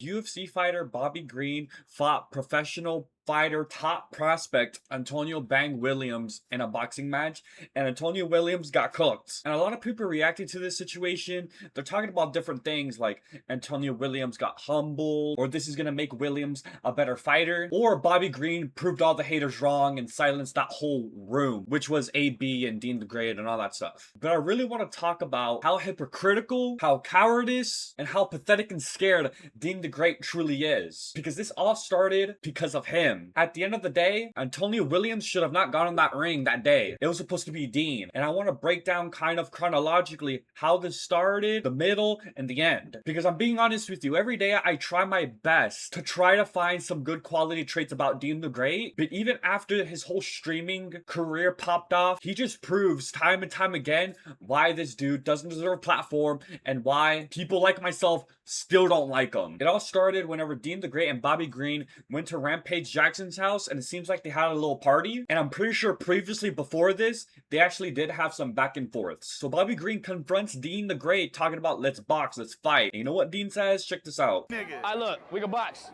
UFC fighter Bobby Green fought professional fighter top prospect Antonio Bang Williams in a boxing match, and Antonio Williams got cooked. And a lot of people reacting to this situation. They're talking about different things like Antonio Williams got humbled, or this is gonna make Williams a better fighter, or Bobby Green proved all the haters wrong and silenced that whole room, which was AB and Dean the Great and all that stuff. But I really want to talk about how hypocritical, how cowardice, and how pathetic and scared Dean the Great truly is. Because this all started because of him. At the end of the day, Antonio Williams should have not gone in that ring that day. It was supposed to be Dean. And I want to break down kind of chronologically how this started, the middle, and the end. Because I'm being honest with you, every day I try my best to try to find some good quality traits about Dean the Great. But even after his whole streaming career popped off, he just proves time and time again why this dude doesn't deserve a platform and why people like myself still don't like him. It all started whenever Dean the Great and Bobby Green went to Rampage Jackson's house, and it seems like they had a little party. And I'm pretty sure previously before this, they actually did have some back and forths. So Bobby Green confronts Dean the Great talking about let's box, let's fight. And you know what Dean says? Check this out. I look, we can box.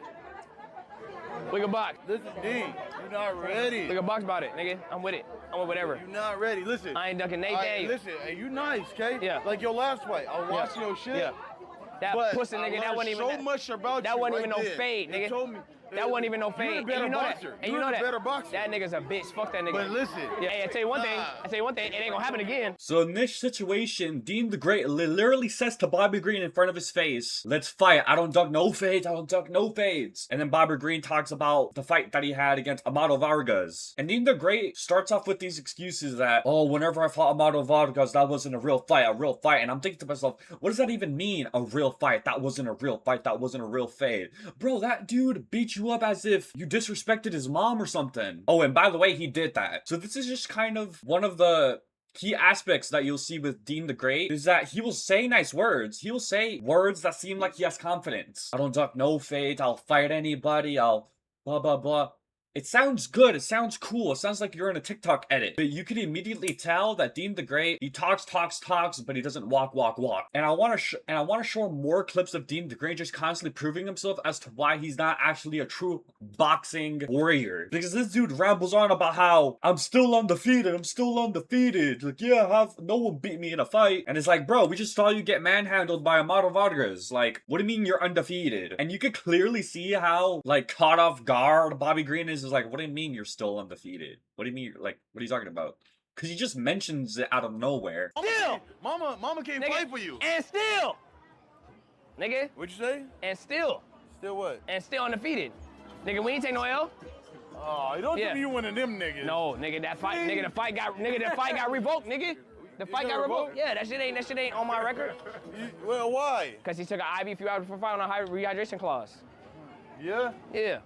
We can box. Listen, Dean, you're not ready. We can box about it, nigga. I'm with it. I'm with whatever. You're not ready. Listen. I ain't ducking Nate Day. Listen, hey, you nice, okay? Yeah. Like your last fight. I was watching your shit. Yeah. That but pussy nigga, that wasn't even so much about that you wasn't right even no there. fade, nigga. You told me that wasn't even no fade. You're a better and you know boxer. that. And you're you know a that. better boxer. That nigga's a bitch. Fuck that nigga. But listen. Yeah, hey, I tell you one thing. It ain't gonna happen again. So in this situation, Dean the Great literally says to Bobby Green in front of his face, let's fight. I don't duck no fades. I don't duck no fades. And then Bobby Green talks about the fight that he had against Amado Vargas. And Dean the Great starts off with these excuses that, oh, whenever I fought Amado Vargas, that wasn't a real fight. And I'm thinking to myself, what does that even mean? A real fight? That wasn't a real fight. That wasn't a real fade. Bro, that dude beat you up as if you disrespected his mom or something. Oh, and by the way, he did that. So this is just kind of one of the key aspects that you'll see with Dean the Great is that he will say nice words. He will say words that seem like he has confidence. I don't duck no fades. I'll fight anybody. I'll blah, blah, blah. It sounds good. It sounds cool. It sounds like you're in a TikTok edit. But you can immediately tell that Dean the Great, he talks, but he doesn't walk. And I want to show more clips of Dean the Great just constantly proving himself as to why he's not actually a true boxing warrior. Because this dude rambles on about how I'm still undefeated. Like, yeah, no one beat me in a fight. And it's like, bro, we just saw you get manhandled by Amado Vargas. Like, what do you mean you're undefeated? And you could clearly see how, like, caught off guard Bobby Green is like, what do you mean you're still undefeated? What do you mean, like, what are you talking about? Because he just mentions it out of nowhere. Still! Mama can't Nigga, fight for you. And still! Nigga. What'd you say? And still. Still what? And still undefeated. Nigga, we ain't take no L. Oh, don't tell me you one of them niggas. No, nigga, that fight got revoked, nigga. The fight got revoked. Yeah, that shit ain't on my record. Well, why? Cause he took an IV a few hours before fight on a high rehydration clause. Yeah? Yeah.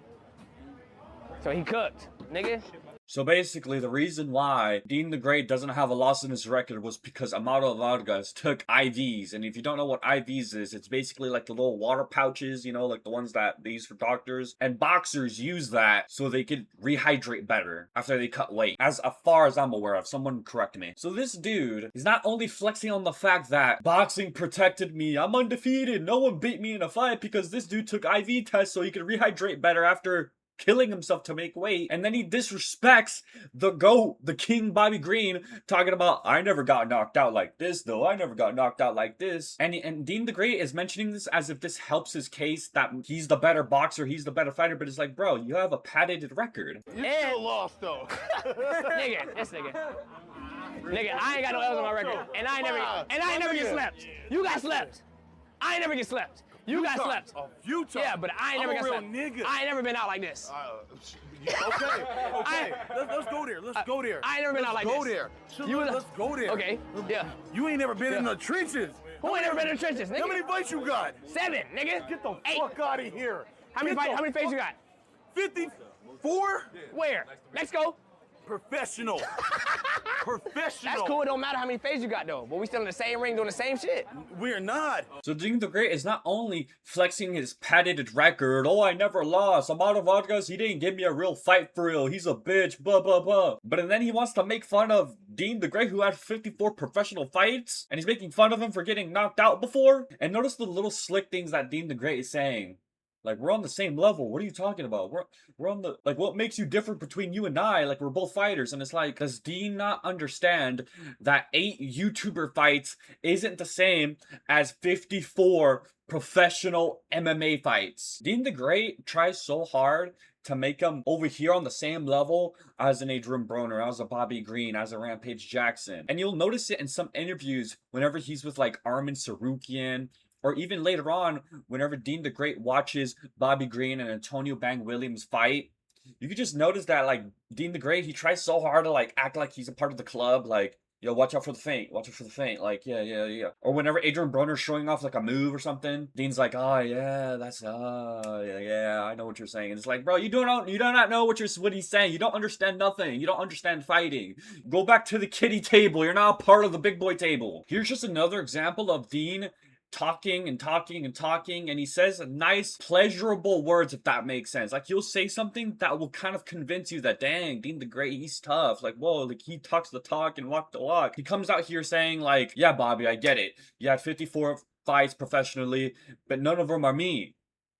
So he cooked, nigga. So basically, the reason why Dean the Great doesn't have a loss in his record was because Amado Vargas took IVs. And if you don't know what IVs is, it's basically like the little water pouches, you know, like the ones that they use for doctors. And boxers use that so they could rehydrate better after they cut weight. As far as I'm aware of, someone correct me. So this dude is not only flexing on the fact that boxing protected me, I'm undefeated, no one beat me in a fight because this dude took IV tests so he could rehydrate better after killing himself to make weight, and then he disrespects the GOAT, the King Bobby Green, talking about, I never got knocked out like this, though. I never got knocked out like this. And Dean the Great is mentioning this as if this helps his case that he's the better boxer, he's the better fighter, but it's like, bro, you have a patented record. You still lost, though. Nigga, Nigga, I ain't got no L's on my record, and I ain't never get slept. You got slept. I ain't never get slept. You got slept. A few times. Yeah, but I ain't never got slept. Nigga. I ain't never been out like this. Okay. Let's go there. Let's go there. I ain't never been out like this. Let's go there. Okay, yeah. You ain't never been in the trenches. Who ain't never been in the trenches, nigga? How many fights you got? 7, nigga. Get the 8. fuck out of here. How many fights you got? 54? Where? Mexico? Professional. Professional. That's cool. It don't matter how many phases you got, though. But we still in the same ring doing the same shit. We're not. So Dean the Great is not only flexing his patented record, oh, I never lost, Amado Vargas, he didn't give me a real fight for real, he's a bitch, blah, blah, blah. But then he wants to make fun of Dean the Great, who had 54 professional fights, and he's making fun of him for getting knocked out before. And notice the little slick things that Dean the Great is saying. Like, we're on the same level. What are you talking about? We're on the, like, what makes you different between you and I? Like, we're both fighters. And it's like, does Dean not understand that 8 YouTuber fights isn't the same as 54 professional MMA fights? Dean the Great tries so hard to make him over here on the same level as an Adrian Broner, as a Bobby Green, as a Rampage Jackson. And you'll notice it in some interviews whenever he's with like Armin Sarukian, or even later on, whenever Dean the Great watches Bobby Green and Antonio Bang Williams fight, you could just notice that, like, Dean the Great, he tries so hard to, like, act like he's a part of the club, like, yo, watch out for the feint, watch out for the feint, like, yeah. Or whenever Adrian Broner's showing off, like, a move or something, Dean's like, oh, yeah, that's, yeah, I know what you're saying. And it's like, bro, you do not know what he's saying. You don't understand nothing. You don't understand fighting. Go back to the kiddie table. You're not a part of the big boy table. Here's just another example of Dean talking, and he says nice, pleasurable words, if that makes sense. Like, he'll say something that will kind of convince you that, dang, Dean the Great, he's tough. Like, whoa, like, he talks the talk and walk the walk. He comes out here saying, like, yeah, Bobby, I get it. You had 54 fights professionally, but none of them are me.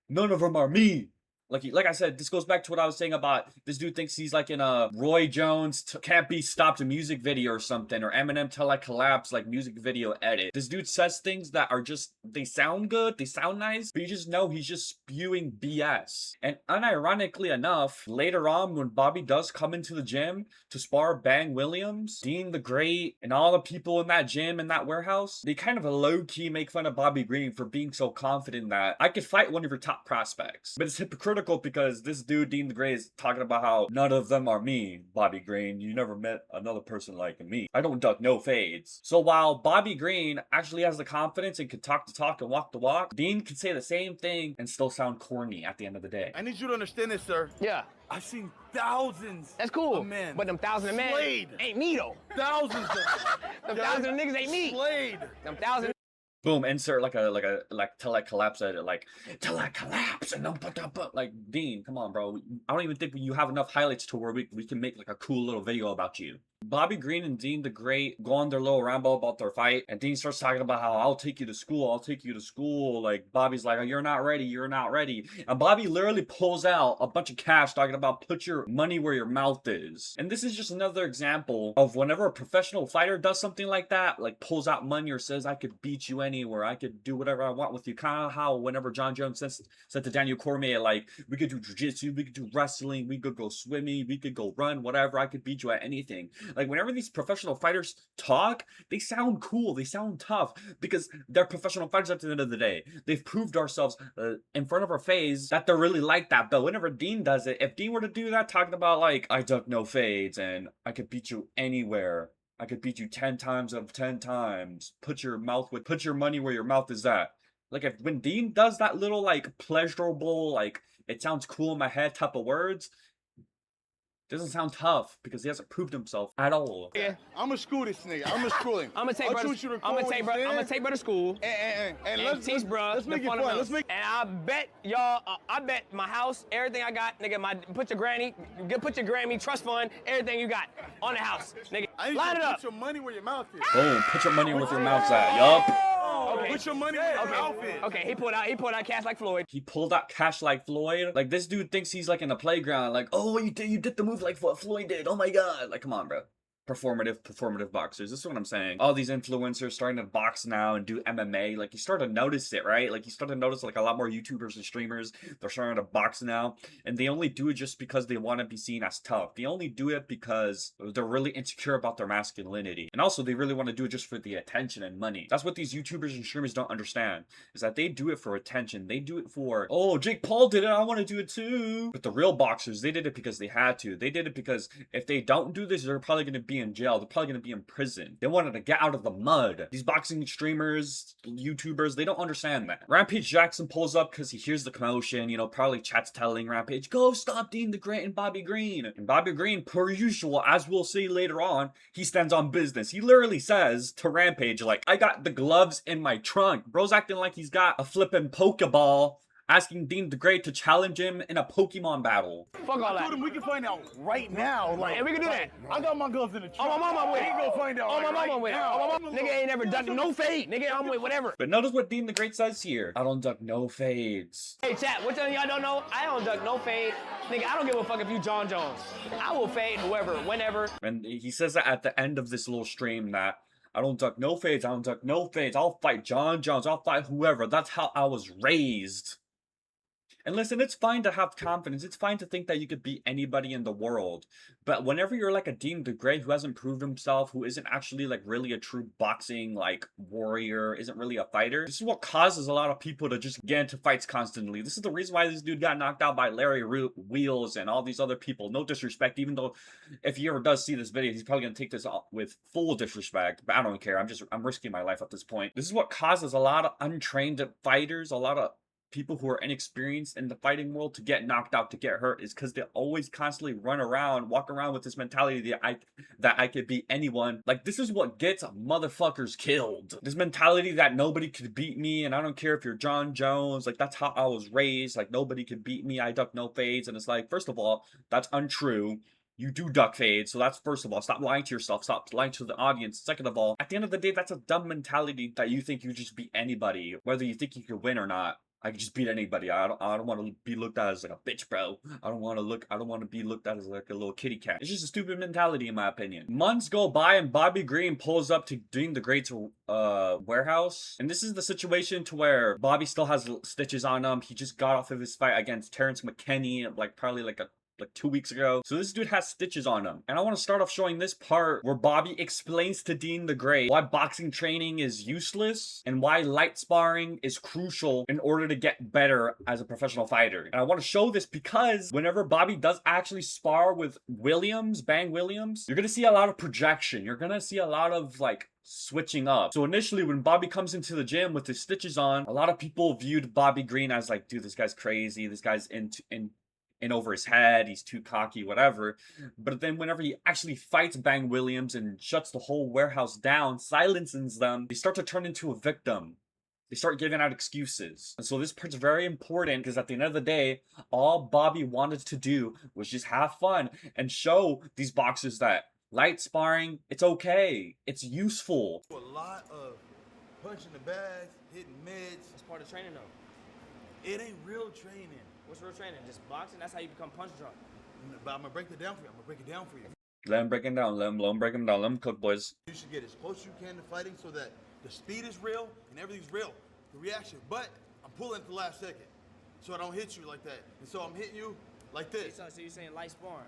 None of them are me. Like I said, this goes back to what I was saying about this dude thinks he's like in a Roy Jones Can't Be Stopped music video or something, or Eminem Till I Collapse like music video edit. This dude says things that are just, they sound good, they sound nice, but you just know he's just spewing BS. And unironically enough, later on when Bobby does come into the gym to spar Bang Williams, Dean the Great, and all the people in that gym, in that warehouse, they kind of low-key make fun of Bobby Green for being so confident that I could fight one of your top prospects. But it's hypocritical because this dude, Dean the Great, is talking about how none of them are me, Bobby Green. You never met another person like me. I don't duck no fades. So while Bobby Green actually has the confidence and can talk the talk and walk the walk, Dean can say the same thing and still sound corny at the end of the day. I need you to understand this, sir. Yeah. I've seen thousands. That's cool. Of men. But them thousands of men Slayed. ain't me though. Thousands of Them thousands of niggas ain't me. Slayed. Them thousands. Boom, insert like till I collapse edit, like till I collapse and like, Dean, come on, bro. I don't even think you have enough highlights to where we can make like a cool little video about you. Bobby Green and Dean the Great go on their little ramble about their fight, and Dean starts talking about how I'll take you to school. Like, Bobby's like, oh, you're not ready. And Bobby literally pulls out a bunch of cash talking about put your money where your mouth is. And this is just another example of whenever a professional fighter does something like that, like pulls out money or says, I could beat you anywhere, I could do whatever I want with you. Kind of how whenever John Jones said to Daniel Cormier, like, we could do jiu-jitsu, we could do wrestling, we could go swimming, we could go run, whatever, I could beat you at anything. Like, whenever these professional fighters talk, they sound cool, they sound tough, because they're professional fighters at the end of the day. They've proved ourselves in front of our face that they're really like that. But whenever Dean does it, if Dean were to do that, talking about, like, I duck no fades, and I could beat you anywhere, I could beat you 10 times out of 10 times, put your money where your mouth is at. Like, when Dean does that little, like, pleasurable, like, it sounds cool in my head type of words, doesn't sound tough because he hasn't proved himself at all. Yeah. I'm gonna school this nigga. I'm gonna school him. I'm gonna take brother to school. And let's teach bruh. Let's make it fun. Let's make. And I bet y'all, I bet my house, everything I got, nigga, put your Grammy trust fund, everything you got on the house, nigga. Line it up. Put your money where your mouth is. Boom, put your money where your mouth's at. Yup. Okay. Put your money where your mouth is. Okay, he pulled out cash like Floyd. He pulled out cash like Floyd. Like, this dude thinks he's like in the playground. Like, oh, you did the move like what Floyd did. Oh my god. Like, come on, bro. Performative boxers. This is what I'm saying. All these influencers starting to box now and do MMA. Like, you start to notice it, right? Like, you start to notice, like, a lot more YouTubers and streamers, they're starting to box now. And they only do it just because they want to be seen as tough. They only do it because they're really insecure about their masculinity. And also, they really want to do it just for the attention and money. That's what these YouTubers and streamers don't understand, is that they do it for attention. They do it for, oh, Jake Paul did it, I want to do it too. But the real boxers, they did it because they had to. They did it because if they don't do this, they're probably going to be in jail. They're probably going to be in prison. They wanted to get out of the mud. These boxing streamers, YouTubers, they don't understand that. Rampage Jackson pulls up because he hears the commotion, you know, probably chat's telling Rampage, go stop Dean the Great and Bobby Green. And Bobby Green, per usual, as we'll see later on, he stands on business. He literally says to Rampage, like, I got the gloves in my trunk. Bro's acting like he's got a flippin' Pokeball asking Dean the Great to challenge him in a Pokemon battle. Fuck all I that. told him we can find out right now. Like, Hey, we can do that. I got my guns in the truck. On my mama, I'm with We it. can go find out. On my like, mama, I'm with it. right On my now. mama. Nigga ain't never ducked no fade. Nigga, I'm with whatever. But notice what Dean the Great says here. I don't duck no fades. Hey, chat, which one of y'all don't know? I don't duck no fade. Nigga, I don't give a fuck if you John Jones. I will fade whoever, whenever. And he says that at the end of this little stream that I don't duck no fades, I don't duck no fades. I'll fight John Jones, I'll fight whoever. That's how I was raised. And listen, it's fine to have confidence. It's fine to think that you could beat anybody in the world. But whenever you're like a Dean the Great who hasn't proved himself, who isn't actually like really a true boxing like warrior, isn't really a fighter, this is what causes a lot of people to just get into fights constantly. This is the reason why this dude got knocked out by Larry Wheels and all these other people. No disrespect, even though if he ever does see this video, he's probably gonna take this with full disrespect. But I don't care. I'm risking my life at this point. This is what causes a lot of untrained fighters, a lot of people who are inexperienced in the fighting world to get knocked out, to get hurt, is because they always constantly walk around with this mentality that I could beat anyone. Like, this is what gets motherfuckers killed. This mentality that nobody could beat me, and I don't care if you're John Jones. Like, that's how I was raised. Like, nobody could beat me. I duck no fades. And it's like, first of all, that's untrue. You do duck fades, so that's first of all. Stop lying to yourself. Stop lying to the audience. Second of all, at the end of the day, that's a dumb mentality that you think you just beat anybody, whether you think you could win or not. I can just beat anybody. I don't want to be looked at as like a bitch, bro. I don't want to be looked at as like a little kitty cat. It's just a stupid mentality in my opinion. Months go by and Bobby Green pulls up to Dean the Great's warehouse. And this is the situation to where Bobby still has stitches on him. He just got off of his fight against Terrence McKinney like probably like 2 weeks ago. So this dude has stitches on him. And I want to start off showing this part where Bobby explains to Dean the Great why boxing training is useless and why light sparring is crucial in order to get better as a professional fighter. And I want to show this because whenever Bobby does actually spar with Bang Williams, you're going to see a lot of projection. You're going to see a lot of like switching up. So initially when Bobby comes into the gym with his stitches on, a lot of people viewed Bobby Green as like, dude, this guy's crazy. This guy's in over his head, he's too cocky, whatever. But then whenever he actually fights Bang Williams and shuts the whole warehouse down, silences them, they start to turn into a victim. They start giving out excuses. And so this part's very important because at the end of the day, all Bobby wanted to do was just have fun and show these boxers that light sparring, it's okay. It's useful. A lot of punching the bags, hitting mids. It's part of training though. It ain't real training. What's real training? Just boxing? That's how you become punch drunk. But I'm gonna break it down for you. Let him break him down. Let him break him down. Let him cook, boys. You should get as close as you can to fighting so that the speed is real and everything's real. The reaction. But I'm pulling at the last second. So I don't hit you like that. And so I'm hitting you like this. So you're saying light sparring?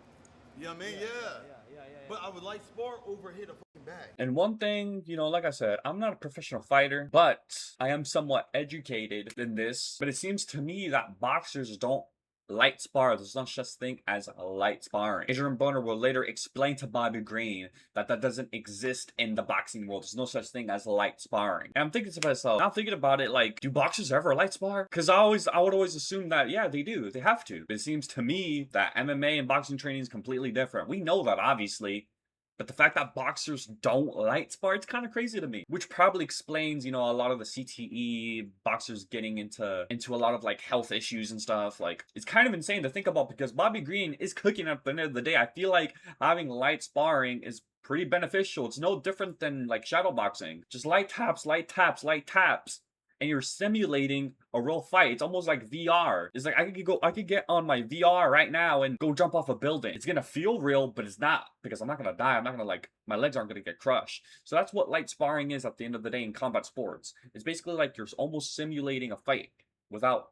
You know what I mean? Yeah. But I would like spar over hit a fucking bag. And one thing, you know, like I said, I'm not a professional fighter, but I am somewhat educated in this. But it seems to me that boxers don't light spar. There's no such thing as light sparring. Adrian Broner will later explain to Bobby Green that doesn't exist in the boxing world. There's no such thing as light sparring. And I'm thinking to myself, now thinking about it, like, do boxers ever light spar? Because I would always assume that, yeah, they do. They have to. But it seems to me that MMA and boxing training is completely different. We know that, obviously. But the fact that boxers don't light spar, it's kind of crazy to me. Which probably explains, you know, a lot of the CTE, boxers getting into a lot of like health issues and stuff. Like, it's kind of insane to think about because Bobby Green is cooking at the end of the day. I feel like having light sparring is pretty beneficial. It's no different than like shadow boxing. Just light taps, light taps, light taps. And you're simulating a real fight. It's almost like VR. It's like I could get on my VR right now and go jump off a building. It's gonna feel real, but it's not because I'm not gonna die. I'm not gonna like my legs aren't gonna get crushed. So that's what light sparring is at the end of the day in combat sports. It's basically like you're almost simulating a fight without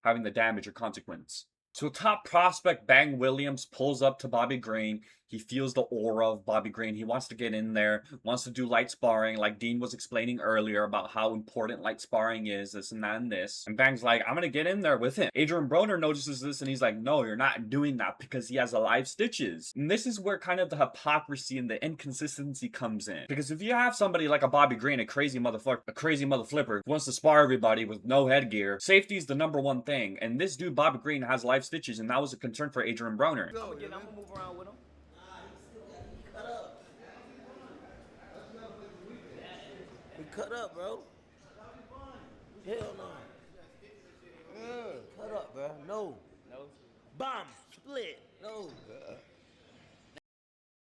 having the damage or consequence. So top prospect Bang Williams pulls up to Bobby Green. He feels the aura of Bobby Green. He wants to get in there, wants to do light sparring, like Dean was explaining earlier about how important light sparring is, this and that and this. And Bang's like, I'm gonna get in there with him. Adrian Broner notices this and he's like, no, you're not doing that because he has alive stitches. And this is where kind of the hypocrisy and the inconsistency comes in. Because if you have somebody like a Bobby Green, a crazy mother flipper, who wants to spar everybody with no headgear, safety is the #1 thing. And this dude, Bobby Green, has live stitches, and that was a concern for Adrian Broner. I'm gonna move around with him. We cut up, bro. Hell no. Yeah. Shut up, bro. No. No. Bomb. Split. No.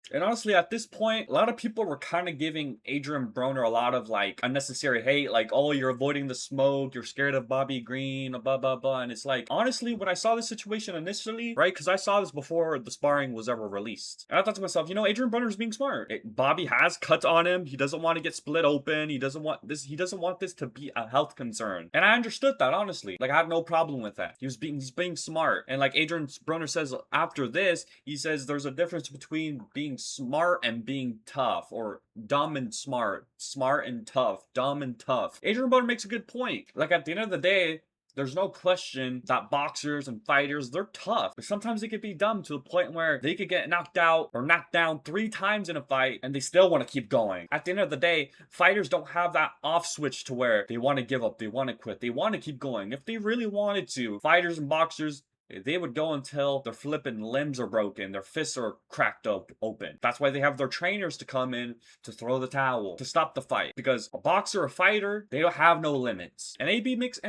And honestly, at this point, a lot of people were kind of giving Adrian Broner a lot of like unnecessary hate, like, oh, you're avoiding the smoke, you're scared of Bobby Green, blah, blah, blah. And it's like, honestly, when I saw this situation initially, right, because I saw this before the sparring was ever released. And I thought to myself, you know, Adrian Broner's being smart. Bobby has cuts on him. He doesn't want to get split open. He doesn't want this to be a health concern. And I understood that, honestly. Like, I had no problem with that. He's being smart. And like Adrian Broner says after this, he says there's a difference between being smart and being tough, or dumb and smart and tough, dumb and tough. Adrian Broner makes a good point. Like, at the end of the day, there's no question that boxers and fighters, they're tough, but sometimes they could be dumb to the point where they could get knocked out or knocked down 3 times in a fight and they still want to keep going. At the end of the day, fighters don't have that off switch to where they want to give up, they want to quit, they want to keep going. If they really wanted to, fighters and boxers, they would go until their flipping limbs are broken, their fists are cracked open. That's why they have their trainers to come in to throw the towel, to stop the fight. Because a boxer, a fighter, they don't have no limits. And AB makes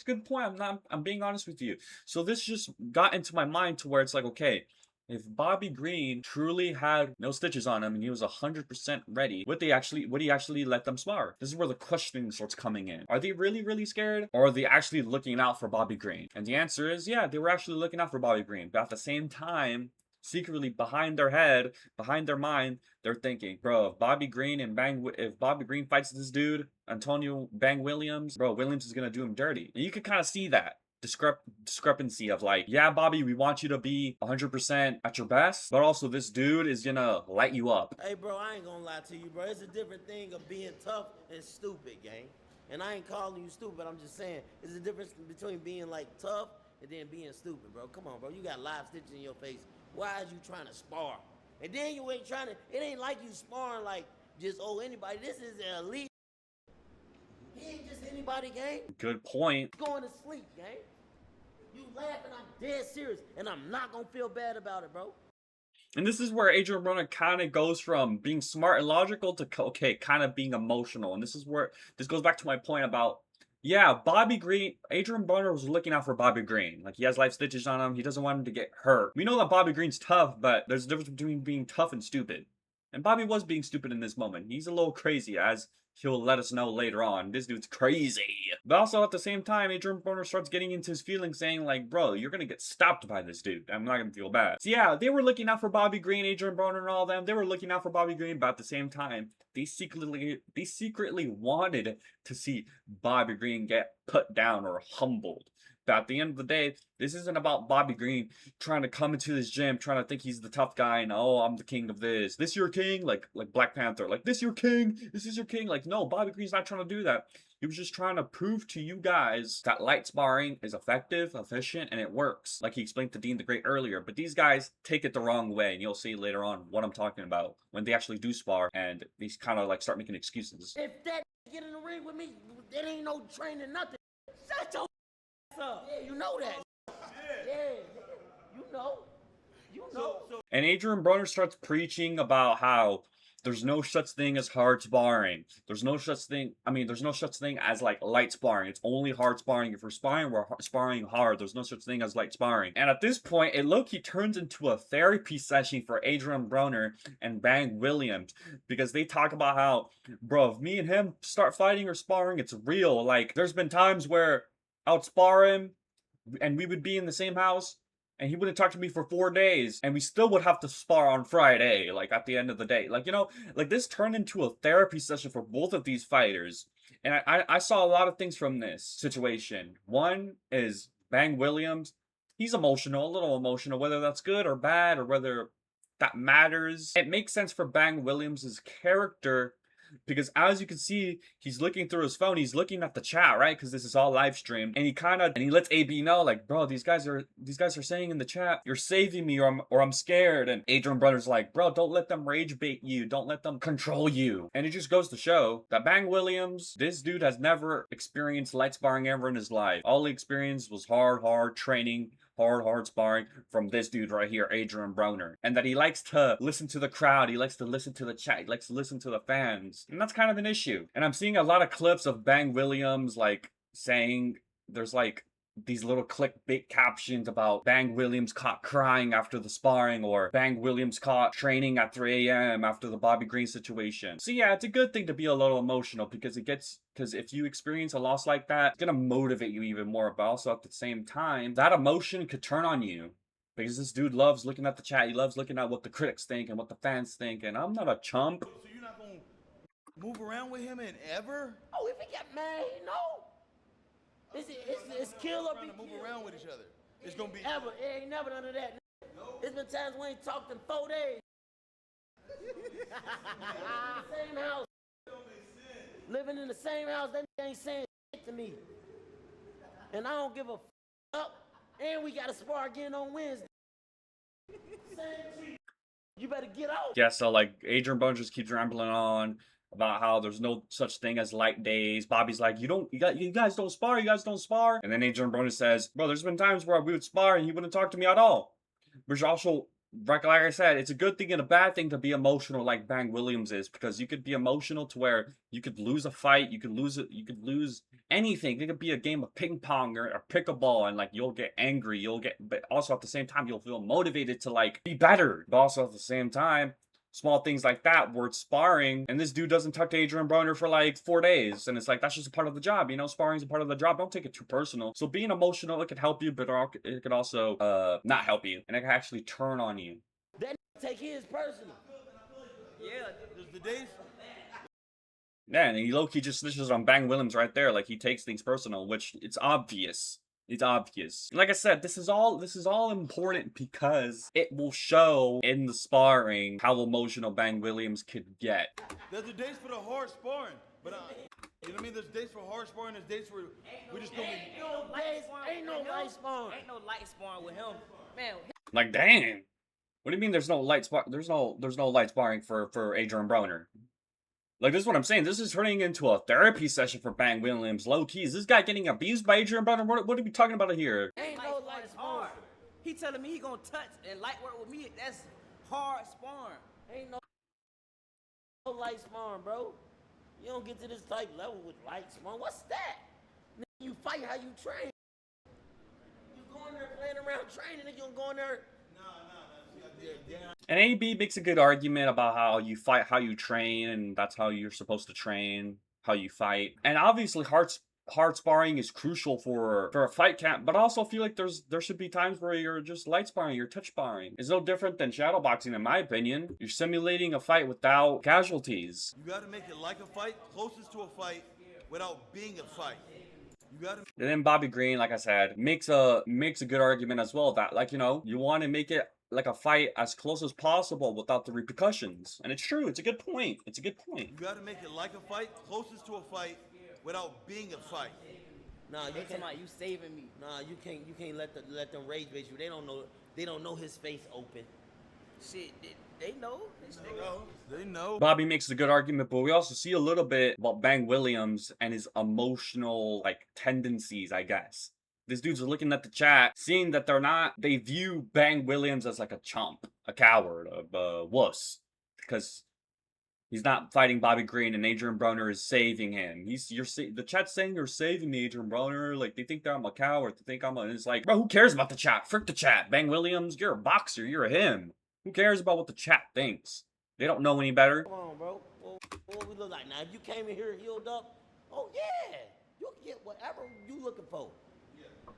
good point. I'm being honest with you. So this just got into my mind to where it's like, okay, if Bobby Green truly had no stitches on him and he was 100% ready, would he actually let them spar? This is where the questioning starts coming in. Are they really, really scared? Or are they actually looking out for Bobby Green? And the answer is, yeah, they were actually looking out for Bobby Green. But at the same time, secretly behind their head, behind their mind, they're thinking, bro, if Bobby Green fights this dude, Antonio Bang Williams, bro, Williams is gonna do him dirty. And you can kind of see that discrepancy of like, yeah, Bobby, we want you to be 100% at your best, but also this dude is gonna light you up. Hey, bro, I ain't gonna lie to you, bro. It's a different thing of being tough and stupid, gang. And I ain't calling you stupid. I'm just saying, it's a difference between being like tough and then being stupid, bro. Come on, bro. You got live stitches in your face. Why is you trying to spar? And then you ain't trying to. It ain't like you sparring like just anybody. This is an elite. He ain't just anybody, gang. Good point. Going to sleep, gang. You laughing, I'm dead serious, and I'm not gonna feel bad about it, bro. And this is where Adrian Broner kind of goes from being smart and logical to, okay, kind of being emotional. And this is where, this goes back to my point about, yeah, Bobby Green, Adrian Broner was looking out for Bobby Green. Like, he has life stitches on him, he doesn't want him to get hurt. We know that Bobby Green's tough, but there's a difference between being tough and stupid. And Bobby was being stupid in this moment. He's a little crazy, as he'll let us know later on. This dude's crazy. But also at the same time, Adrian Broner starts getting into his feelings, saying like, bro, you're gonna get stopped by this dude. I'm not gonna feel bad. So yeah, they were looking out for Bobby Green, Adrian Broner and all them. They were looking out for Bobby Green, but at the same time, they secretly wanted to see Bobby Green get put down or humbled. But at the end of the day, this isn't about Bobby Green trying to come into this gym, trying to think he's the tough guy and, oh, I'm the king of this. This your king? Like Black Panther. Like, this your king? This is your king? Like, no, Bobby Green's not trying to do that. He was just trying to prove to you guys that light sparring is effective, efficient, and it works. Like he explained to DeenTheGreat earlier. But these guys take it the wrong way, and you'll see later on what I'm talking about when they actually do spar and they kind of like start making excuses. If that get in the ring with me, there ain't no training, nothing. Shut your up. Yeah, you know that. Yeah. You know. And Adrian Broner starts preaching about how there's no such thing as hard sparring. There's no such thing as like light sparring. It's only hard sparring. If we're sparring hard, there's no such thing as light sparring. And at this point, it low-key turns into a therapy session for Adrian Broner and Bang Williams, because they talk about how, bro, if me and him start fighting or sparring, it's real. Like, there's been times where I would spar him and we would be in the same house and he wouldn't talk to me for 4 days and we still would have to spar on Friday, like at the end of the day. Like, you know, like this turned into a therapy session for both of these fighters. And I saw a lot of things from this situation. One is Bang Williams. He's emotional, a little emotional, whether that's good or bad or whether that matters. It makes sense for Bang Williams' character, because as you can see, he's looking through his phone, he's looking at the chat, right? Because this is all live streamed, and he lets AB know, like, bro, these guys are saying in the chat, you're saving me or I'm scared. And Adrian Broner's like, bro, don't let them rage bait you, don't let them control you. And it just goes to show that Bang Williams, this dude has never experienced light sparring ever in his life. All he experienced was hard training, hard sparring from this dude right here, Adrian Broner. And that he likes to listen to the crowd, he likes to listen to the chat, he likes to listen to the fans. And that's kind of an issue. And I'm seeing a lot of clips of Bang Williams like saying there's like these little clickbait captions about Bang Williams caught crying after the sparring, or Bang Williams caught training at 3 a.m. after the Bobby Green situation. So yeah, it's a good thing to be a little emotional, because if you experience a loss like that, it's gonna motivate you even more. But also at the same time, that emotion could turn on you. Because this dude loves looking at the chat. He loves looking at what the critics think and what the fans think. And I'm not a chump. So you're not gonna move around with him and ever? Oh, if he get mad, he know. It's kill or be Trying to move killed. around with each other. It's gonna be. Ever. It ain't never none of that. It's been times we ain't talked in 4 days. Same house. Living in the same house, that ain't saying shit to me. And I don't give a up. And we gotta spar again on Wednesday. You better get out. Yeah, so like Adrian Broner just keeps rambling on about how there's no such thing as light days. Bobby's like, you guys don't spar, And then Adrian Broner says, bro, there's been times where we would spar and he wouldn't talk to me at all. Which also, like I said, it's a good thing and a bad thing to be emotional like Bang Williams is, because you could be emotional to where you could lose a fight, you could lose anything. It could be a game of ping pong or pickleball, and like you'll get angry, but also at the same time you'll feel motivated to like be better. But also at the same time, small things like that where it's sparring and this dude doesn't talk to Adrian Broner for like 4 days, and it's like that's just a part of the job, you know. Sparring's a part of the job. Don't take it too personal. So being emotional, it could help you, but it could also not help you, and it can actually turn on you. That take his personal. Yeah, there's the days. Yeah, and he low-key just snitches on Bang Williams right there, like he takes things personal, which it's obvious. It's obvious. Like I said, this is all important because it will show in the sparring how emotional Bang Williams could get. There's the days for the hard sparring, but you know what I mean? There's days for hard sparring. There's days where we just gonna be. Ain't no light sparring. Ain't no light sparring with him, man. Like, damn. What do you mean there's no light spar? There's no light sparring for Adrian Broner. Like, this is what I'm saying. This is turning into a therapy session for Bang Williams. Low key, is this guy getting abused by Adrian Broner? What are we talking about here? Ain't no light sparring. He telling me he gonna touch and light work with me. That's hard sparring. Ain't no light sparring, bro. You don't get to this type level with light sparring. What's that? You fight how you train. You go in there playing around training, and you don't go in there. And AB makes a good argument about how you fight, how you train, and that's how you're supposed to train, how you fight. And obviously, hard sparring is crucial for a fight camp, but I also feel like there should be times where you're just light sparring, you're touch sparring. It's no different than shadow boxing, in my opinion. You're simulating a fight without casualties. You gotta make it like a fight, closest to a fight, without being a fight. You gotta. And then Bobby Green, like I said, makes a good argument as well that, like, you know, you want to make it like a fight as close as possible without the repercussions. And it's true. It's a good point. It's a good point. You gotta make it like a fight, closest to a fight, without being a fight. Nah, you They talking can't. about you saving me. Nah, you can't let them rage bait you. They don't know his face open. Shit, they know. This nigga. They know. Bobby makes a good argument, but we also see a little bit about Bang Williams and his emotional, like, tendencies, I guess. This dude's looking at the chat, seeing that they view Bang Williams as like a chump, a coward, a wuss. Because he's not fighting Bobby Green and Adrian Broner is saving him. The chat's saying you're saving me, Adrian Broner. Like, they think that I'm a coward. They think and it's like, bro, who cares about the chat? Frick the chat. Bang Williams, you're a boxer. You're a him. Who cares about what the chat thinks? They don't know any better. Come on, bro. What we look like now? If you came in here healed up, oh yeah, you can get whatever you looking for.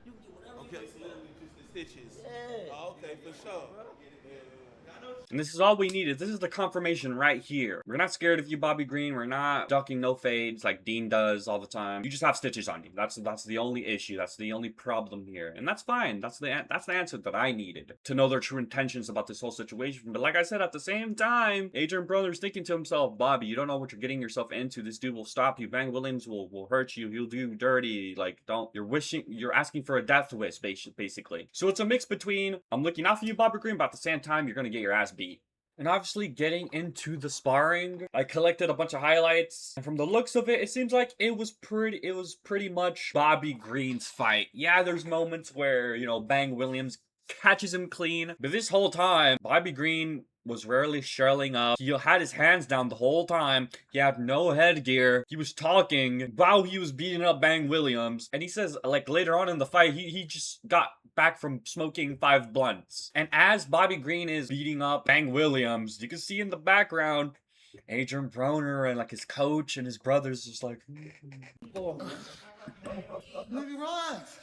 You can get whatever. Okay. Just the stitches. Yeah. Oh, okay, for sure. And this is all we needed. This is the confirmation right here. We're not scared of you, Bobby Green. We're not ducking no fades like Dean does all the time. You just have stitches on you. That's the only issue. That's the only problem here. And that's fine. That's the answer that I needed to know their true intentions about this whole situation. But like I said, at the same time, Adrian Broner's thinking to himself, Bobby, you don't know what you're getting yourself into. This dude will stop you. Bang Williams will hurt you. He'll do you dirty. Like, you're asking for a death wish, basically. So it's a mix between, I'm looking out for you, Bobby Green, but at the same time, you're going to get your ass beat. And obviously getting into the sparring, I collected a bunch of highlights, and from the looks of it, it seems like it was pretty much Bobby Green's fight. Yeah, there's moments where, you know, Bang Williams catches him clean, but this whole time, Bobby Green was rarely shelling up. He had his hands down the whole time. He had no headgear. He was talking while he was beating up Bang Williams. And he says, like, later on in the fight, he just got back from smoking 5 blunts. And as Bobby Green is beating up Bang Williams, you can see in the background Adrian Broner and like his coach and his brothers just like, Nigga, relax.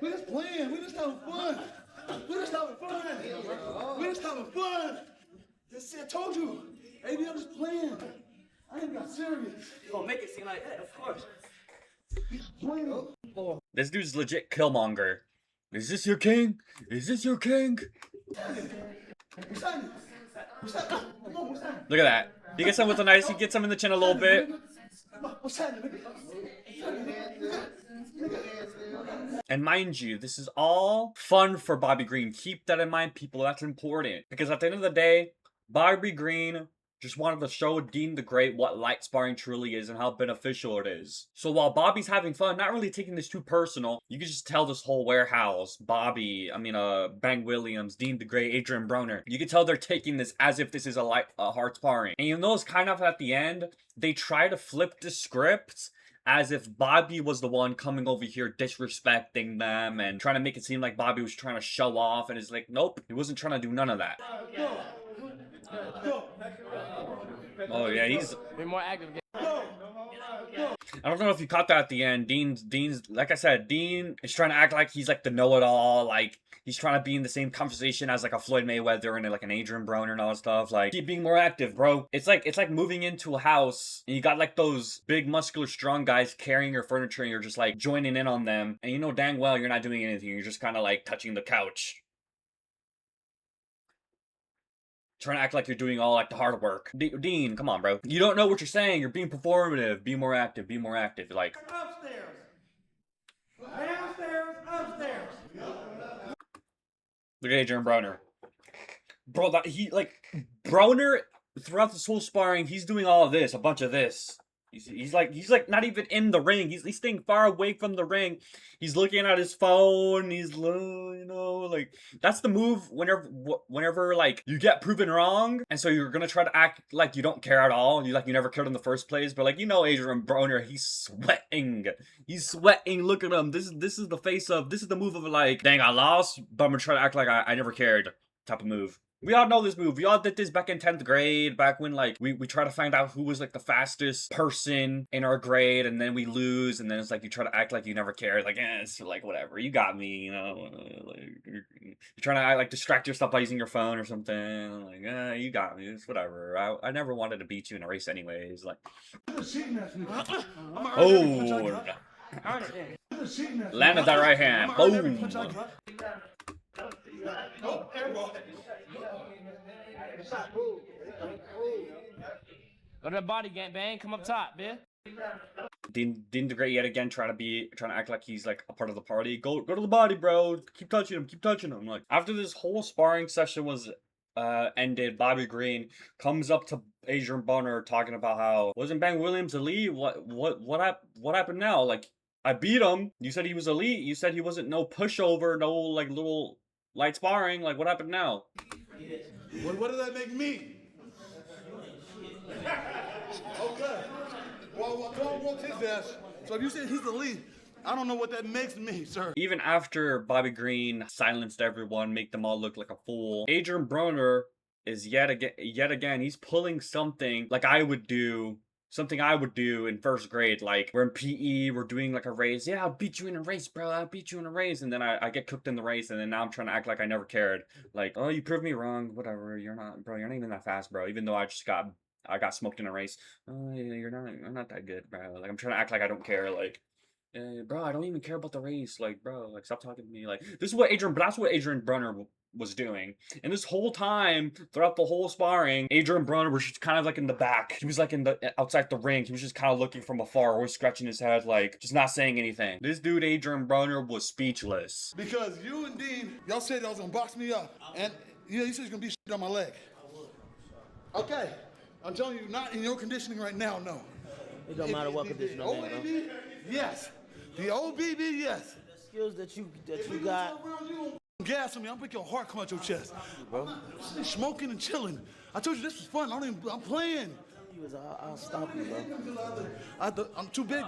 We just playing. We just having fun. We just having fun. We just having fun. That's it. I told you. AB, I'm just playing. I ain't got serious. You gonna make it seem like that, of course. Playing. this dude's legit Killmonger. Is this your king? Is this your king? What's happening? What's happening? Come on, what's happening? Look at that. He gets him with a nice, he gets him in the chin a little bit. What's happening? And mind you, this is all fun for Bobby Green. Keep that in mind, people. That's important. Because at the end of the day, Bobby Green just wanted to show Dean the Great what light sparring truly is and how beneficial it is. So while Bobby's having fun, not really taking this too personal, you can just tell this whole warehouse, Bang Williams, Dean the Great, Adrian Broner, you can tell they're taking this as if this is a hard sparring. And you notice kind of at the end, they try to flip the script as if Bobby was the one coming over here disrespecting them and trying to make it seem like Bobby was trying to show off, and it's like, nope, he wasn't trying to do none of that. Oh yeah, he's Be more active. I don't know if you caught that at the end. Dean's like I said, Dean is trying to act like he's like the know-it-all, like he's trying to be in the same conversation as like a Floyd Mayweather and like an Adrian Broner and all that stuff. Like, keep being more active, bro. It's like moving into a house and you got like those big muscular strong guys carrying your furniture and you're just like joining in on them, and you know dang well you're not doing anything. You're just kind of like touching the couch, trying to act like you're doing all like the hard work. Dean, come on, bro. You don't know what you're saying. You're being performative. Be more active. Be more active. Like, Upstairs. Downstairs, upstairs. look at Adrian Broner. Bro, Broner, throughout this whole sparring, he's doing all of this, a bunch of this. He's like not even in the ring. He's staying far away from the ring. He's looking at his phone. He's, you know, like, that's the move whenever like you get proven wrong, and so you're gonna try to act like you don't care at all. You never cared in the first place, but like, you know, Adrian Broner, he's sweating. He's sweating. Look at him. This is the move of like, dang, I lost, but I'm gonna try to act like I never cared type of move. We all know this move. We all did this back in 10th grade, back when like we try to find out who was like the fastest person in our grade, and then we lose, and then it's like you try to act like you never cared, like, it's like whatever, you got me, you know, like you're trying to like distract yourself by using your phone or something, like, you got me, it's whatever. I never wanted to beat you in a race anyways, like. Oh, landed that right hand. Boom. Go to the body gang, bang. Come up top, man. Dean the Great yet again trying to act like he's like a part of the party. Go to the body, bro. Keep touching him. Like, after this whole sparring session was ended, Bobby Green comes up to Adrian Broner talking about how wasn't Bang Williams elite? What happened now? Like, I beat him. You said he was elite. You said he wasn't no pushover, no like little light sparring. Like, what happened now? What does that make me? Okay. Well, don't want his ass. So if you say he's the lead, I don't know what that makes me, sir. Even after Bobby Green silenced everyone, make them all look like a fool, Adrian Broner is yet again, he's pulling something like something I would do in first grade. Like, we're in PE, we're doing like a race. Yeah, I'll beat you in a race, bro. I'll beat you in a race. And then I get cooked in the race, and then now I'm trying to act like I never cared. Like, oh, you proved me wrong. Whatever. You're not even that fast, bro. Even though I got smoked in a race. Oh, yeah, you're not that good, bro. Like, I'm trying to act like I don't care. Like, bro, I don't even care about the race. Like, bro, like, stop talking to me. Like, that's what Adrian Broner was doing. And this whole time, throughout the whole sparring, Adrian Broner was just kind of like in the back. He was like outside the ring. He was just kind of looking from afar, always scratching his head, like, just not saying anything. This dude, Adrian Broner, was speechless. Because you and Dean, y'all said y'all was gonna box me up. And you said you're gonna be shit on my leg. Okay. I'm telling you, not in your conditioning right now, no. It don't matter what condition I'm in, bro. Yes. The OBB, yes. The skills that you got, gas on me. I'm making your heart come out your chest. Bro. Smoking and chilling. I told you this was fun. I'm playing. I'll stop you, bro. I'm too big.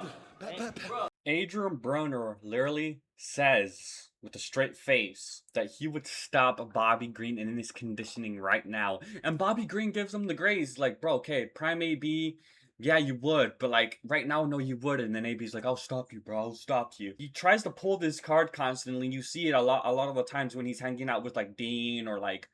Adrian Broner literally says with a straight face that he would stop Bobby Green in his conditioning right now. And Bobby Green gives him the grace, like, bro, okay, prime AB, yeah, you would, but like right now, no, you wouldn't. And then AB's like, I'll stop you, bro. I'll stop you. He tries to pull this card constantly. You see it a lot of the times when he's hanging out with like Dean or like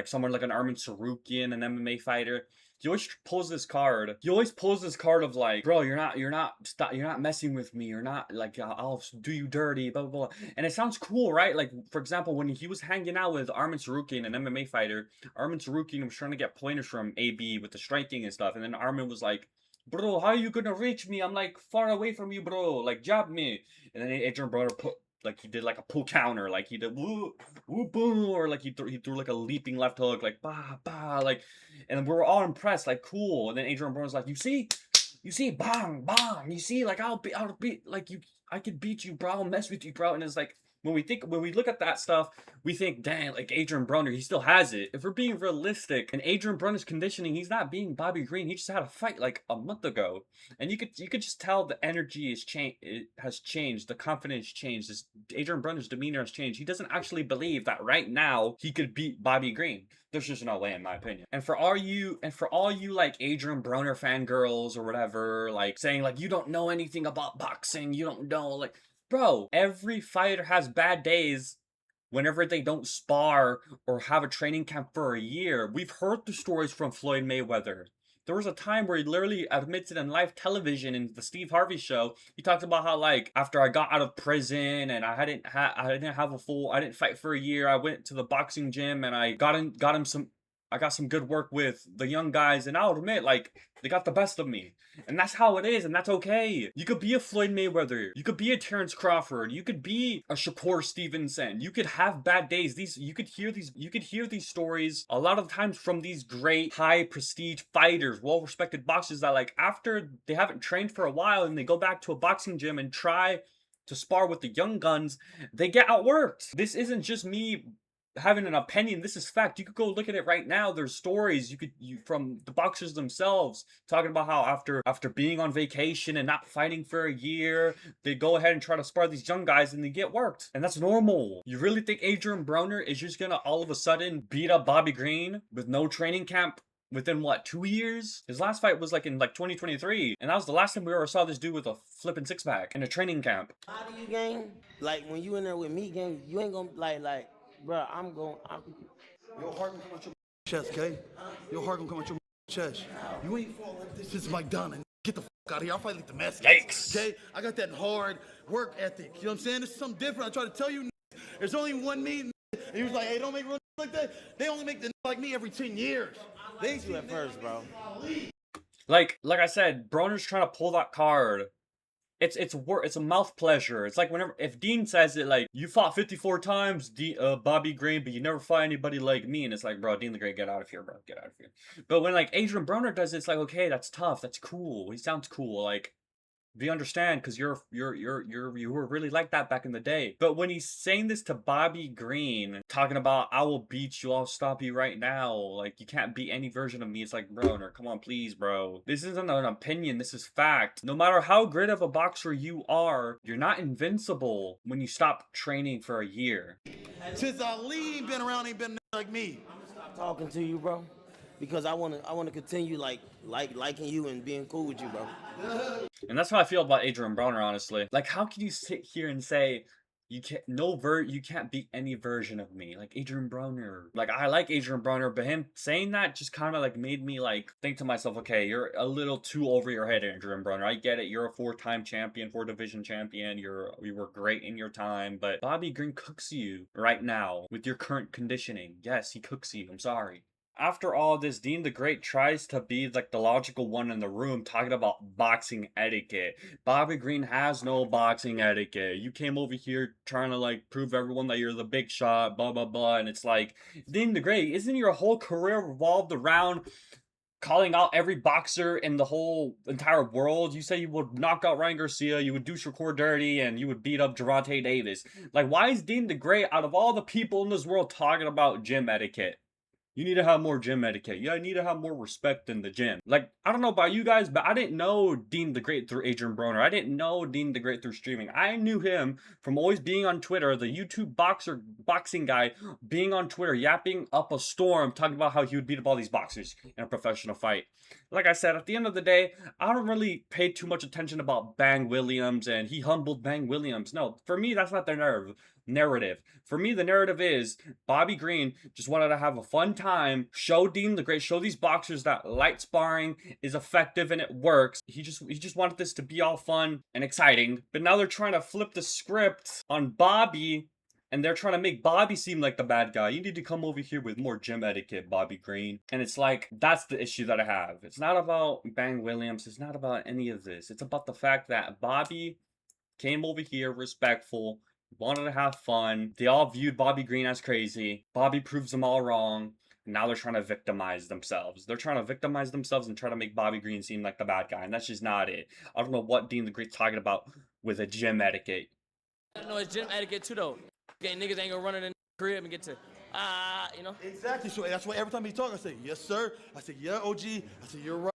someone like an Armin Sarukian, an MMA fighter. He always pulls this card. He always pulls this card of like, bro, you're not messing with me. You're not like, I'll do you dirty, blah, blah, blah. And it sounds cool, right? Like, for example, when he was hanging out with Armin Sarukian, an MMA fighter, Armin Sarukian was trying to get pointers from AB with the striking and stuff. And then Armin was like, bro, how are you gonna reach me? I'm like far away from you, bro. Like, jab me. And then Adrian Broner he did like a pull counter, like he did woo boom, or like he threw like a leaping left hook, like bah bah, like, and we were all impressed, like cool. And then Adrian Broner's like, you see, bang bang, you see, like I'll beat like you, I could beat you, bro, I'll mess with you, bro. And it's like, when we look at that stuff, we think, dang, like Adrian Broner, he still has it. If we're being realistic, and Adrian Broner's conditioning, he's not being Bobby Green. He just had a fight like a month ago, and you could just tell the energy has changed, the confidence changed. Adrian Broner's demeanor has changed. He doesn't actually believe that right now he could beat Bobby Green. There's just no way, in my opinion. And for all you like Adrian Broner fangirls or whatever, like saying like you don't know anything about boxing, you don't know, like, bro, every fighter has bad days whenever they don't spar or have a training camp for a year. We've heard the stories from Floyd Mayweather. There was a time where he literally admits it in live television in the Steve Harvey show. He talked about how, like, after I got out of prison and I didn't fight for a year, I went to the boxing gym and I got some good work with the young guys, and I'll admit, like, they got the best of me. And that's how it is, and that's okay. You could be a Floyd Mayweather. You could be a Terrence Crawford. You could be a Shakur Stevenson. You could have bad days. You could hear these stories a lot of times from these great, high prestige fighters, well-respected boxers that, like, after they haven't trained for a while and they go back to a boxing gym and try to spar with the young guns, they get outworked. This isn't just me having an opinion. This is fact. You could go look at it right now. There's stories from the boxers themselves talking about how after being on vacation and not fighting for a year, they go ahead and try to spar these young guys and they get worked. And that's normal. You really think Adrian Broner is just gonna all of a sudden beat up Bobby Green with no training camp within what, 2 years? His last fight was like in like 2023, and that was the last time we ever saw this dude with a flipping six-pack in a training camp. How do you, gang? Like when you in there with me, gang, you ain't gonna like. Bro, Your heart gonna come out your chest, okay? Your heart gonna come out your chest. You ain't fall like this. This is Mike Donna. Get the fuck out of here. I'll fight like the Mexicans. Yikes. Okay? I got that hard work ethic. You know what I'm saying? This is something different. I try to tell you, there's only one me. And he was like, hey, don't make real like that. They only make the like me every 10 years. They ain't you at first, bro. Like I said, Broner's trying to pull that card. It's a mouth pleasure. It's like if Dean says it, like, you fought 54 times, Bobby Green, but you never fought anybody like me, and it's like, bro, DeenTheGreat, get out of here, bro, get out of here. But when like Adrian Broner does it, it's like, okay, that's tough, that's cool. He sounds cool, like, we understand, because you were really like that back in the day. But when he's saying this to Bobby Green, talking about, I will beat you, I'll stop you right now, like, you can't beat any version of me, it's like, Broner, come on, please, bro. This isn't an opinion, this is fact. No matter how great of a boxer you are, you're not invincible when you stop training for a year. Since Ali ain't been around, ain't been like me. Talking to you, bro, because I wanna continue liking you and being cool with you, bro. And that's how I feel about Adrian Broner, honestly. Like, how can you sit here and say you can't beat any version of me, like Adrian Broner? Like, I like Adrian Broner, but him saying that just kind of like made me like think to myself, okay, you're a little too over your head, Adrian Broner. I get it, you're a 4-time champion, 4-division champion, you were great in your time, but Bobby Green cooks you right now with your current conditioning. Yes, he cooks you. I'm sorry. After all this, DeenTheGreat tries to be like the logical one in the room, talking about boxing etiquette. Bobby Green has no boxing etiquette. You came over here trying to like prove everyone that you're the big shot, blah blah blah, and it's like, DeenTheGreat, isn't your whole career revolved around calling out every boxer in the whole entire world. You say you would knock out Ryan Garcia, you would do Shakur dirty, and you would beat up Gervonta Davis. Like, why is Dean the Great, out of all the people in this world, talking about gym etiquette? You need to have more gym etiquette. Yeah, I need to have more respect in the gym. Like, I don't know about you guys, but I didn't know Dean the Great through Adrian Broner. I didn't know Dean the Great through streaming. I knew him from always being on Twitter, the YouTube boxing guy, being on Twitter, yapping up a storm, talking about how he would beat up all these boxers in a professional fight. Like I said, at the end of the day, I don't really pay too much attention about Bang Williams and he humbled Bang Williams. No, for me, that's not their narrative. For me, the narrative is Bobby Green just wanted to have a fun time, show Dean the Great, show these boxers that light sparring is effective and it works. He just wanted this to be all fun and exciting. But now they're trying to flip the script on Bobby, and they're trying to make Bobby seem like the bad guy. You need to come over here with more gym etiquette, Bobby Green. And it's like, that's the issue that I have. It's not about Bang Williams. It's not about any of this. It's about the fact that Bobby came over here respectful, wanted to have fun. They all viewed Bobby Green as crazy. Bobby proves them all wrong. Now they're trying to victimize themselves. They're trying to victimize themselves and try to make Bobby Green seem like the bad guy. And that's just not it. I don't know what Dean the Great's talking about with a gym etiquette. I know it's gym etiquette too, though. Okay, niggas ain't gonna run it in the crib and get to, you know? Exactly. So that's why every time he talk, I say, yes, sir. I say, yeah, OG. I say, you're right.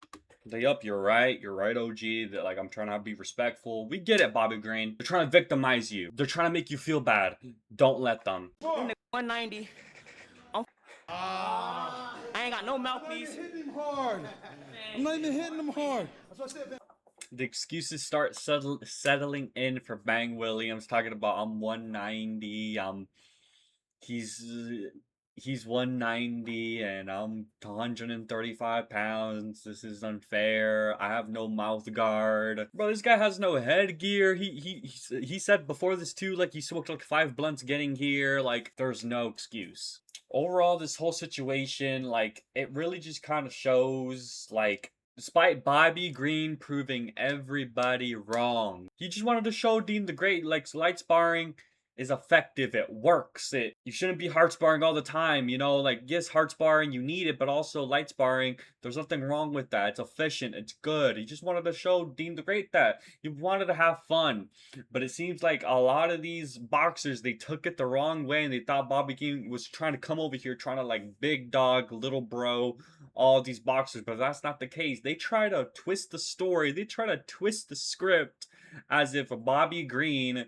You're right, OG. That, like, I'm trying to be respectful. We get it, Bobby Green. They're trying to victimize you. They're trying to make you feel bad. Don't let them. 190. I ain't got no mouthpiece. Hitting him hard. I'm not even hitting him hard. That's what I said, man. The excuses start settling in for Bang Williams, talking about I'm 190. He's 190 and I'm 135 pounds. This is unfair. I have no mouth guard. Bro, this guy has no headgear. He said before this too, like, he smoked like 5 blunts getting here. Like, there's no excuse. Overall, this whole situation, like, it really just kind of shows, like, despite Bobby Green proving everybody wrong, he just wanted to show Dean the Great, like, light sparring is effective. It works. You shouldn't be hard sparring all the time, you know? Like, yes, hard sparring, you need it, but also light sparring, there's nothing wrong with that. It's efficient. It's good. He just wanted to show Dean the Great that. He wanted to have fun. But it seems like a lot of these boxers, they took it the wrong way, and they thought Bobby Green was trying to come over here, trying to, like, big dog, little bro, all these boxers. But that's not the case. They try to twist the story. They try to twist the script as if Bobby Green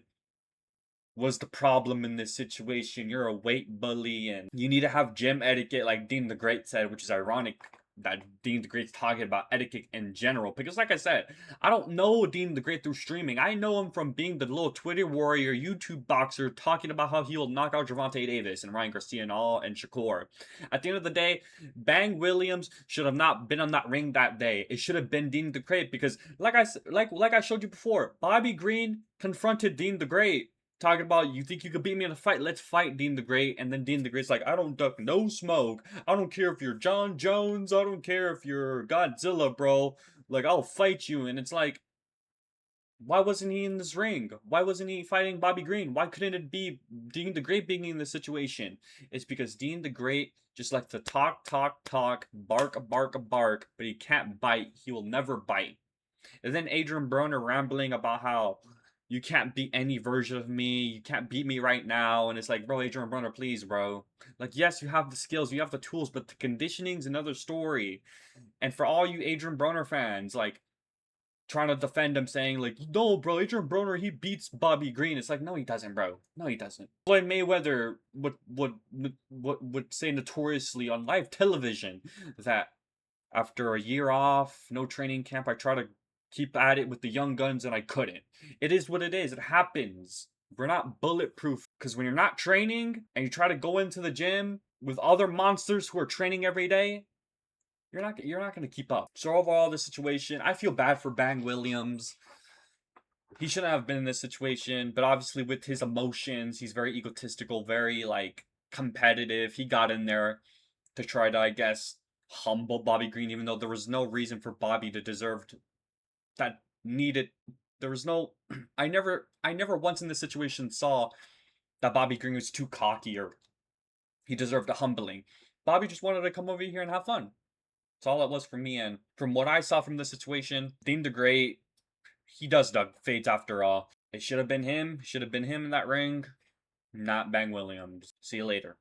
was the problem in this situation. You're a weight bully and you need to have gym etiquette, like Dean the Great said, which is ironic that Dean the Great's talking about etiquette in general. Because like I said, I don't know Dean the Great through streaming. I know him from being the little Twitter warrior YouTube boxer talking about how he will knock out Gervonta Davis and Ryan Garcia and Shakur. At the end of the day, Bang Williams should have not been on that ring that day. It should have been Dean the Great because like I showed you before, Bobby Green confronted Dean the Great, talking about, you think you could beat me in a fight? Let's fight, Dean the Great. And then Dean the Great's like, I don't duck no smoke. I don't care if you're John Jones. I don't care if you're Godzilla, bro. Like, I'll fight you. And it's like, why wasn't he in this ring? Why wasn't he fighting Bobby Green? Why couldn't it be Dean the Great being in this situation? It's because Dean the Great just likes to talk, bark, but he can't bite. He will never bite. And then Adrian Broner rambling about how you can't beat any version of me. You can't beat me right now. And it's like, bro, Adrian Broner, please, bro. Like, yes, you have the skills. You have the tools. But the conditioning's another story. And for all you Adrian Broner fans, like, trying to defend him, saying, like, no, bro, Adrian Broner, he beats Bobby Green. It's like, no, he doesn't, bro. No, he doesn't. Floyd Mayweather would say notoriously on live television that after a year off, no training camp, I try to keep at it with the young guns and I couldn't. It is what it is. It happens. We're not bulletproof. Because when you're not training and you try to go into the gym with other monsters who are training every day, you're not going to keep up. So overall, this situation, I feel bad for Bang Williams. He shouldn't have been in this situation, but obviously with his emotions, he's very egotistical, very, like, competitive. He got in there to try to, I guess, humble Bobby Green, even though there was no reason for Bobby to deserve that needed. There was no, I never once in this situation saw that Bobby Green was too cocky or he deserved a humbling. Bobby just wanted to come over here and have fun. That's all it was for me, and from what I saw from this situation, DeenTheGreat, he does dug fades after all. It should have been him. Should have been him in that ring, not Bang Williams. See you later.